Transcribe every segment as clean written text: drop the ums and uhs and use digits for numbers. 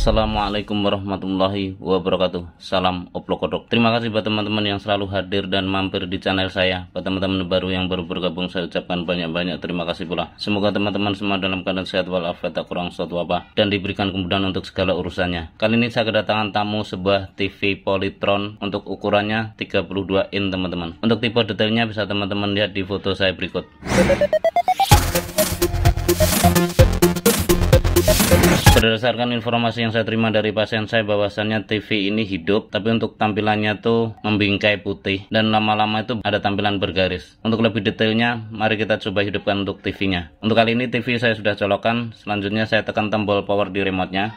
Assalamualaikum warahmatullahi wabarakatuh. Salam oplok-kodok. Terima kasih buat teman-teman yang selalu hadir dan mampir di channel saya. Buat teman-teman baru yang baru bergabung, saya ucapkan banyak-banyak terima kasih pula. Semoga teman-teman semua dalam keadaan sehat walafiat, tak kurang suatu apa, dan diberikan kemudahan untuk segala urusannya. Kali ini saya kedatangan tamu sebuah TV Polytron untuk ukurannya 32 in teman-teman. Untuk tipe detailnya bisa teman-teman lihat di foto saya berikut. Berdasarkan informasi yang saya terima dari pasien saya, bahwasannya TV ini hidup, tapi untuk tampilannya tuh membingkai putih dan lama-lama itu ada tampilan bergaris. Untuk lebih detailnya, mari kita coba hidupkan untuk TV-nya. Untuk kali ini TV saya sudah colokan. Selanjutnya saya tekan tombol power di remote-nya.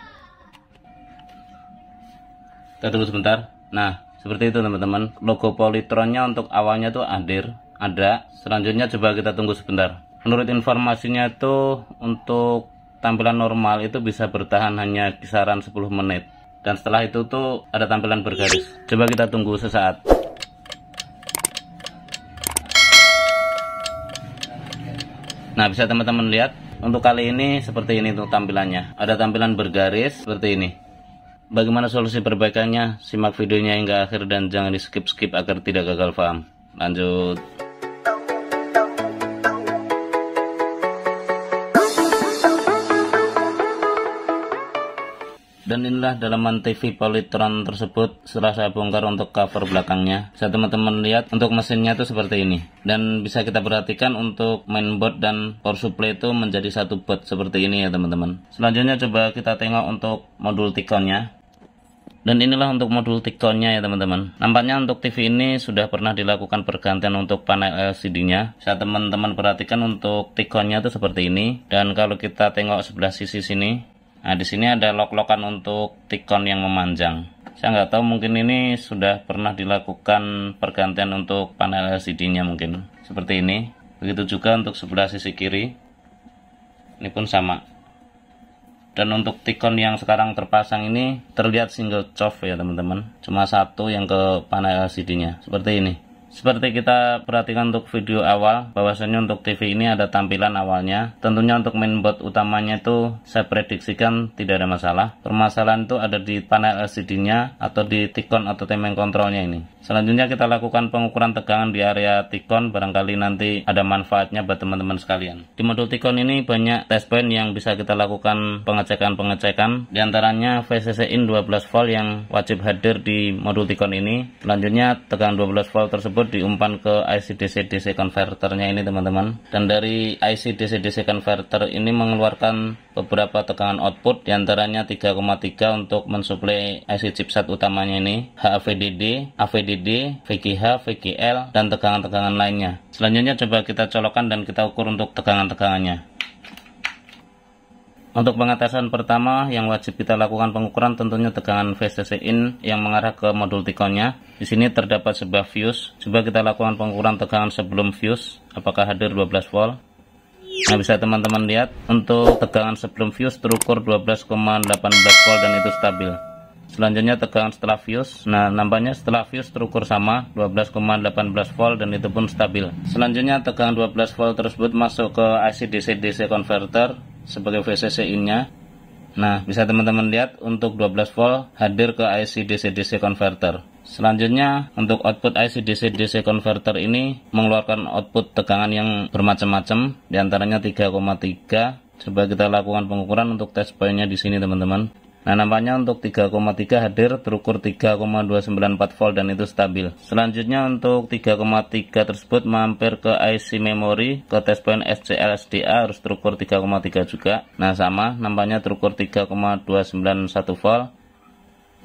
Kita tunggu sebentar. Nah, seperti itu teman-teman. Logo Polytron-nya untuk awalnya tuh ada. Selanjutnya coba kita tunggu sebentar. Menurut informasinya tuh untuk tampilan normal itu bisa bertahan hanya kisaran 10 menit. Dan setelah itu tuh ada tampilan bergaris. Coba kita tunggu sesaat. Nah, bisa teman-teman lihat. Untuk kali ini seperti ini untuk tampilannya. Ada tampilan bergaris seperti ini. Bagaimana solusi perbaikannya? Simak videonya hingga akhir dan jangan di skip-skip agar tidak gagal paham. Lanjut. Dan inilah dalaman TV Polytron tersebut setelah saya bongkar untuk cover belakangnya. Bisa teman-teman lihat untuk mesinnya itu seperti ini. Dan bisa kita perhatikan untuk mainboard dan power supply itu menjadi satu board seperti ini ya teman-teman. Selanjutnya coba kita tengok untuk modul T-Con-nya. Dan inilah untuk modul T-Con-nya ya teman-teman. Nampaknya untuk TV ini sudah pernah dilakukan pergantian untuk panel LCD-nya. Bisa teman-teman perhatikan untuk T-Con-nya itu seperti ini. Dan kalau kita tengok sebelah sisi sini, nah, di sini ada lock-lockan untuk T-Con yang memanjang. Saya nggak tahu, mungkin ini sudah pernah dilakukan pergantian untuk panel LCD-nya mungkin. Seperti ini. Begitu juga untuk sebelah sisi kiri. Ini pun sama. Dan untuk T-Con yang sekarang terpasang ini terlihat single chof ya teman-teman. Cuma satu yang ke panel LCD-nya. Seperti ini. Seperti kita perhatikan untuk video awal, bahwasanya untuk TV ini ada tampilan awalnya. Tentunya untuk mainboard utamanya itu saya prediksikan tidak ada masalah. Permasalahan itu ada di panel LCD-nya atau di T-Con atau timing control-nya ini. Selanjutnya kita lakukan pengukuran tegangan di area T-Con, barangkali nanti ada manfaatnya buat teman-teman sekalian. Di modul T-Con ini banyak test point yang bisa kita lakukan pengecekan. Di antaranya VCC in 12 volt yang wajib hadir di modul T-Con ini. Selanjutnya tegangan 12 volt tersebut diumpan ke IC DC-DC converternya ini teman-teman. Dan dari IC DC-DC converter ini mengeluarkan beberapa tegangan output, diantaranya 3,3 untuk mensuplai IC chipset utamanya ini, HAVDD, AVDD, VGH, VGL, dan tegangan-tegangan lainnya. Selanjutnya coba kita colokkan dan kita ukur untuk tegangan-tegangannya. Untuk pengetasan pertama yang wajib kita lakukan pengukuran tentunya tegangan VCC in yang mengarah ke modul T-Con-nya. Di sini terdapat sebuah fuse. Coba kita lakukan pengukuran tegangan sebelum fuse, apakah hadir 12 volt. Nah, bisa teman-teman lihat untuk tegangan sebelum fuse terukur 12,18 volt dan itu stabil. Selanjutnya tegangan setelah fuse. Nah, nampaknya setelah fuse terukur sama 12,18 volt dan itu pun stabil. Selanjutnya tegangan 12 volt tersebut masuk ke IC DC-DC converter sebagai VCC in-nya. Nah, bisa teman-teman lihat untuk 12 volt hadir ke IC DC-DC converter. Selanjutnya untuk output IC DC-DC converter ini mengeluarkan output tegangan yang bermacam-macam, diantaranya 3,3. Coba kita lakukan pengukuran untuk test point-nya di sini teman-teman. Nah, nampaknya untuk 3,3 hadir terukur 3,294 volt dan itu stabil. Selanjutnya untuk 3,3 tersebut mampir ke IC memory, ke test point SCL SDA harus terukur 3,3 juga. Nah, sama, nampaknya terukur 3,291 volt.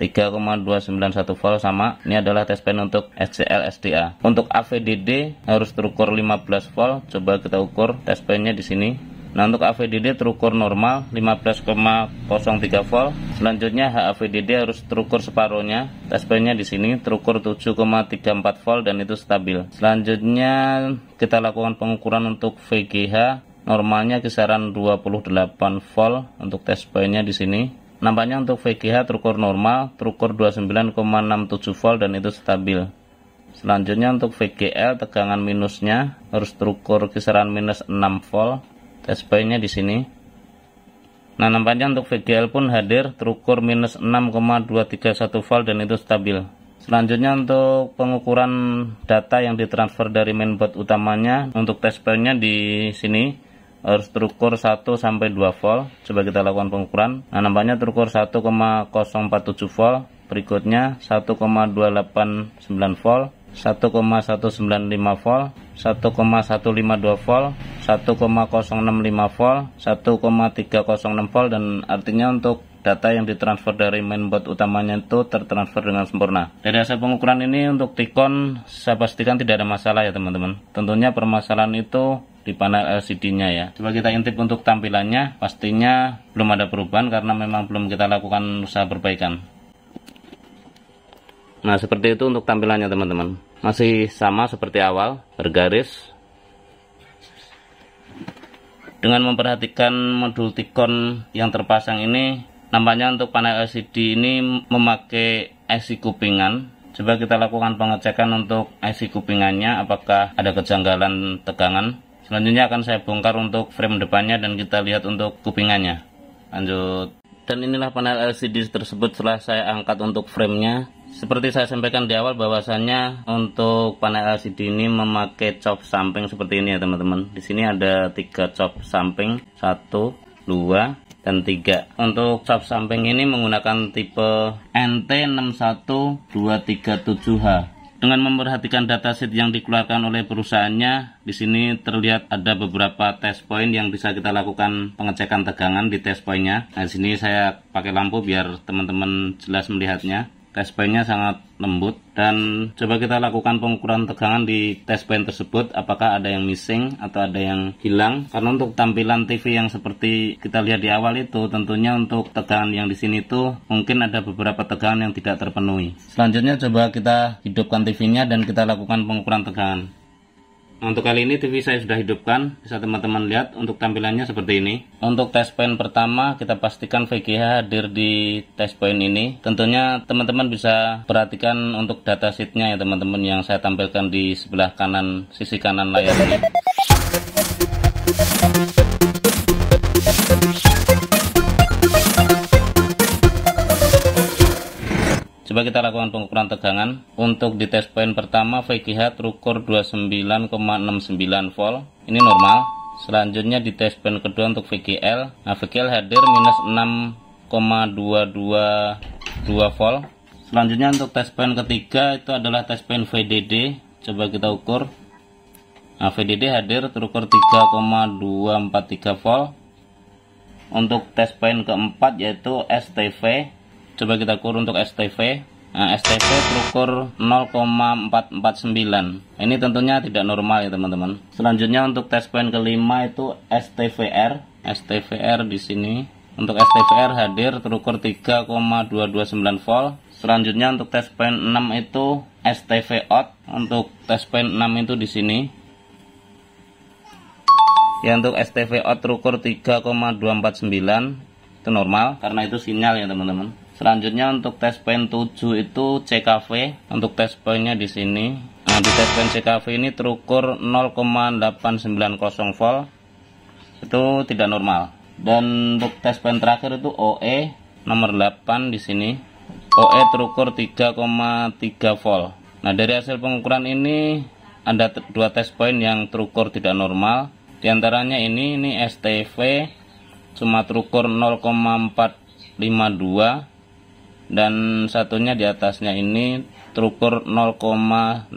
3,291 volt sama. Ini adalah test point untuk SCL SDA. Untuk AVDD harus terukur 15 volt. Coba kita ukur test point-nya di sini. Nah, untuk AVDD terukur normal 15,03 volt. Selanjutnya HAVDD harus terukur separuhnya. Test point-nya di sini terukur 7,34 volt dan itu stabil. Selanjutnya kita lakukan pengukuran untuk VGH. Normalnya kisaran 28 volt untuk test point-nya di sini. Nampaknya untuk VGH terukur normal, terukur 29,67 volt dan itu stabil. Selanjutnya untuk VGL tegangan minusnya harus terukur kisaran minus 6 volt. Test point-nya di sini. Nah, nampaknya untuk VGL pun hadir, terukur minus 6,231 volt dan itu stabil. Selanjutnya untuk pengukuran data yang ditransfer dari mainboard utamanya, untuk test point-nya di sini harus terukur 1 sampai 2 volt. Coba kita lakukan pengukuran. Nah, nampaknya terukur 1,047 volt, berikutnya 1,289 volt, 1,195 volt, 1,152 volt, 1,065 volt, 1,306 volt, dan artinya untuk data yang ditransfer dari mainboard utamanya itu tertransfer dengan sempurna. Dari hasil pengukuran ini untuk Tikon saya pastikan tidak ada masalah ya teman-teman. Tentunya permasalahan itu di panel LCD-nya ya. Coba kita intip untuk tampilannya, pastinya belum ada perubahan karena memang belum kita lakukan usaha perbaikan. Nah, seperti itu untuk tampilannya teman-teman. Masih sama seperti awal, bergaris. Dengan memperhatikan modul Tikon yang terpasang ini, nampaknya untuk panel LCD ini memakai IC kupingan. Coba kita lakukan pengecekan untuk IC kupingannya, apakah ada kejanggalan tegangan. Selanjutnya akan saya bongkar untuk frame depannya dan kita lihat untuk kupingannya. Lanjut. Dan inilah panel LCD tersebut setelah saya angkat untuk framenya. Seperti saya sampaikan di awal bahwasannya untuk panel LCD ini memakai chop samping seperti ini ya teman-teman. Di sini ada 3 chop samping, 1, 2, dan 3. Untuk chop samping ini menggunakan tipe NT61237H. Dengan memperhatikan datasheet yang dikeluarkan oleh perusahaannya, di sini terlihat ada beberapa test point yang bisa kita lakukan pengecekan tegangan di test point-nya. Nah, di sini saya pakai lampu biar teman-teman jelas melihatnya. Test point-nya sangat lembut, dan coba kita lakukan pengukuran tegangan di test point tersebut, apakah ada yang missing atau ada yang hilang. Karena untuk tampilan TV yang seperti kita lihat di awal itu, tentunya untuk tegangan yang di sini tuh mungkin ada beberapa tegangan yang tidak terpenuhi. Selanjutnya coba kita hidupkan TV-nya dan kita lakukan pengukuran tegangan. Nah, untuk kali ini TV saya sudah hidupkan, bisa teman-teman lihat untuk tampilannya seperti ini. Untuk test point pertama kita pastikan VGH hadir di test point ini. Tentunya teman-teman bisa perhatikan untuk datasheetnya ya teman-teman, yang saya tampilkan di sebelah kanan, sisi kanan layar ini. Coba kita lakukan pengukuran tegangan. Untuk di test point pertama VGH terukur 29,69 volt. Ini normal. Selanjutnya di test point kedua untuk VGL. Nah, VGL hadir minus 6,222 volt. Selanjutnya untuk test point ketiga itu adalah test point VDD. Coba kita ukur. Nah, VDD hadir terukur 3,243 volt. Untuk test point keempat yaitu STV. Coba kita ukur untuk STV. Nah, STV terukur 0,449. Ini tentunya tidak normal ya teman-teman. Selanjutnya untuk test point kelima itu STVR. STVR di sini. Untuk STVR hadir terukur 3,229 volt. Selanjutnya untuk test point 6 itu STV out. Untuk test point 6 itu di sini. Ya, untuk STV out terukur 3,249. Itu normal karena itu sinyal ya teman-teman. Selanjutnya untuk test point 7 itu CKV. Untuk test point-nya di sini. Nah, di test point CKV ini terukur 0,890 volt. Itu tidak normal. Dan untuk test point terakhir itu OE nomor 8 di sini. OE terukur 3,3 volt. Nah, dari hasil pengukuran ini ada 2 test point yang terukur tidak normal. Di antaranya ini STV cuma terukur 0,452. Dan satunya di atasnya ini terukur 0,889.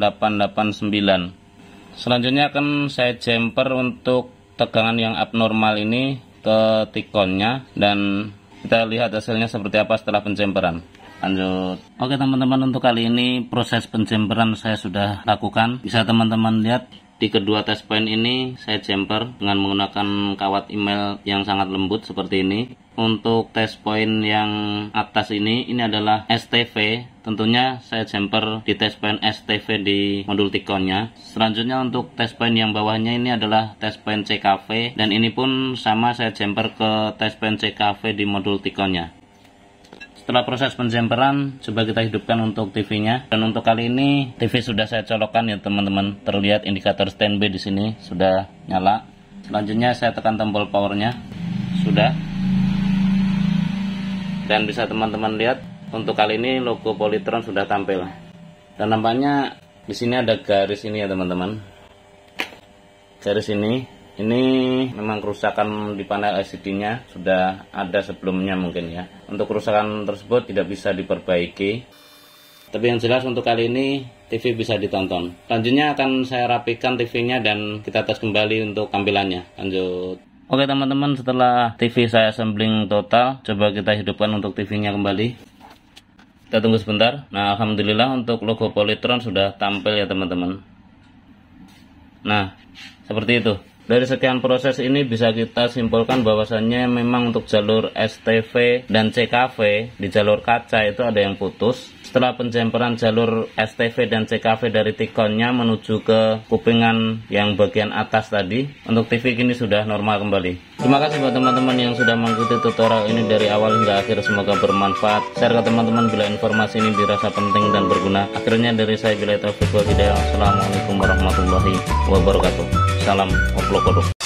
Selanjutnya akan saya jumper untuk tegangan yang abnormal ini ke Tikonnya, dan kita lihat hasilnya seperti apa setelah penjemperan. Lanjut. Oke teman-teman, untuk kali ini proses penjemperan saya sudah lakukan. Bisa teman-teman lihat di kedua test point ini saya jumper dengan menggunakan kawat email yang sangat lembut seperti ini. Untuk test point yang atas ini adalah STV. Tentunya saya jumper di test point STV di modul Tikonnya. Selanjutnya untuk test point yang bawahnya ini adalah test point CKV, dan ini pun sama saya jumper ke test point CKV di modul Tikonnya. Setelah proses penjemperan, coba kita hidupkan untuk TV-nya. Dan untuk kali ini TV sudah saya colokkan ya teman-teman. Terlihat indikator standby di sini sudah nyala. Selanjutnya saya tekan tombol powernya. Sudah. Dan bisa teman-teman lihat untuk kali ini logo Polytron sudah tampil. Dan nampaknya di sini ada garis ini ya teman-teman. Garis ini memang kerusakan di panel LCD-nya sudah ada sebelumnya mungkin ya. Untuk kerusakan tersebut tidak bisa diperbaiki. Tapi yang jelas untuk kali ini TV bisa ditonton. Selanjutnya akan saya rapikan TV-nya dan kita tes kembali untuk tampilannya. Lanjut. Oke teman-teman, setelah TV saya assembling total, coba kita hidupkan untuk TV-nya kembali. Kita tunggu sebentar. Nah, alhamdulillah untuk logo Polytron sudah tampil ya teman-teman. Nah, seperti itu. Dari sekian proses ini bisa kita simpulkan bahwasannya memang untuk jalur STV dan CKV di jalur kaca itu ada yang putus. Setelah penjemperan jalur STV dan CKV dari T-Con-nya menuju ke kupingan yang bagian atas tadi, untuk TV kini sudah normal kembali. Terima kasih buat teman-teman yang sudah mengikuti tutorial ini dari awal hingga akhir, semoga bermanfaat. Share ke teman-teman bila informasi ini dirasa penting dan berguna. Akhirnya dari saya, billahi taufiq wal hidayah. Assalamualaikum warahmatullahi wabarakatuh. Salam Oplo Kodok.